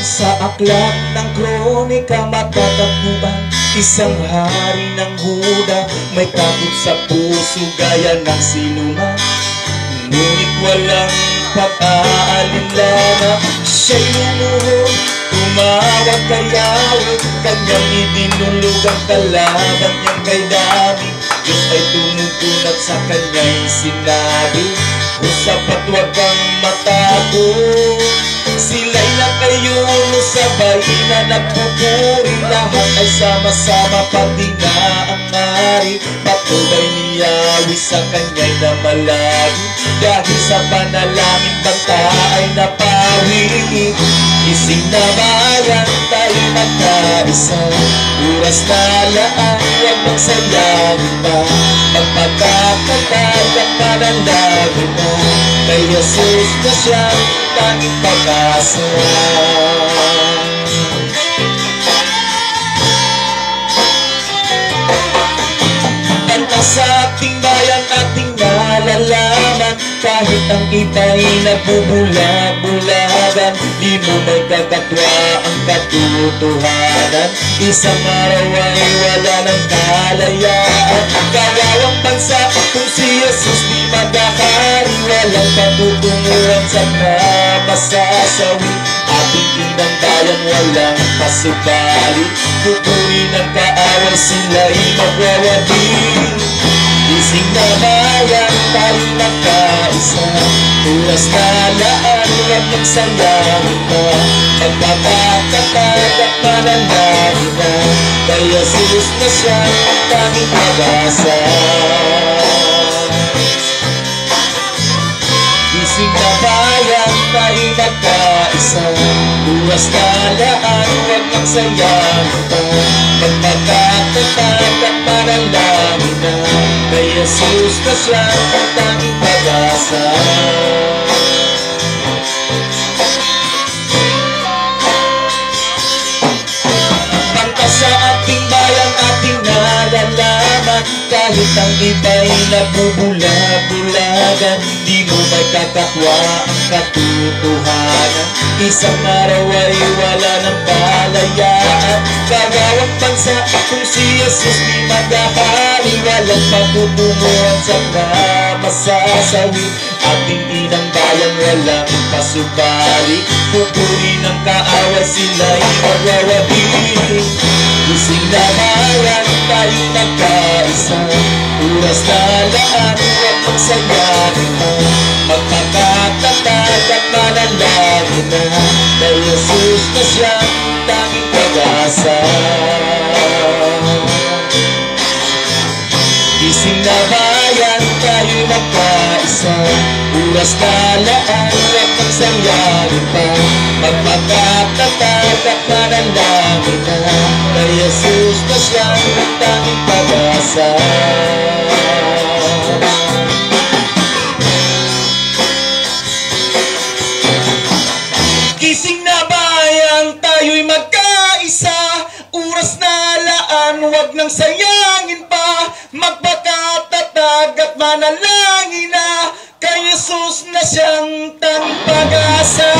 Sa aklat ng kronika matatagpuan, isang hari ng Huda, may takot sa puso gaya ng sinuman. Ngunit walang pag-aalinlangan, siya'y lumuhod, tumawag kay Yahweh. Kanyang idinulog ang kalaban niyang kay David. Diyos ay tumugon at sa kanya'y sinabi, "Usapat wag kang matakot." Sila'y nakayuno sa bahina, nagpupuri, lahat ay sama-sama, pati nga ang hari. Patubay ni Yahweh sa kanya'y namalagi, dahil sa panalangin banta ay napawi. Gising na bayan, tayo magkaisa, oras na laan, huwag magsayangin pa. Magpagkakatag at panalangin na, kay Jesus na siyang tanging pag-asa. Sa ating bayan ating nalalaman, kahit ang iba'y nabubula-bulagan, di mo may kagatwa ang katotohanan. Isang araw ay wala ng kalayaan, kawawang bansa kung si Jesus di magkakari. Walang patutunguhan sa masasawi, ating inang bayan walang pasubali. Pupuri ng kaaway, sila'y magwawadi. Gising na bayan, tayo magkaisa, oras na laan, huwag magsayangin pa. Magpapakatatag at mananangin na, kay Jesus na siyang tanging pag-asa. Gising na bayan, tayo magkaisa, oras na laan, huwag magsayangin pa. Magpapakatatag at mananangin na, kay Jesus na siyang tanging pag-asa. Bangka sa ating bayan ating nalalaman, kahit ang iba'y nabubula-bulagan, di mo may katakwa ang katotohanan. Isang araw ay wala ng kalayaan, kagawang bansa kung si Jesus di magkakari. Walang patutunguhan sa masasawi, ating inang bayan walang pasubali. Pupuri ng kaaway, sila'y magwawadi. Gising na bayan, tayo nagkaisa, oras na laan, huwag magsayangin pa. Magpakatatag at manalangin na, kay Jesus na siyang tanging pag-asa. Gising na bayan, tayo magkaisa, oras na laan, huwag magsayangin pa. Magpakatatag at manalangin na, kay Jesus na siyang tanging pag-asa. Gising na bayan, tayo'y magkaisa, oras na laan, huwag nang sayangin pa. Magpakatatag at manalangin na, kay Jesus na siyang tanging pag-asa.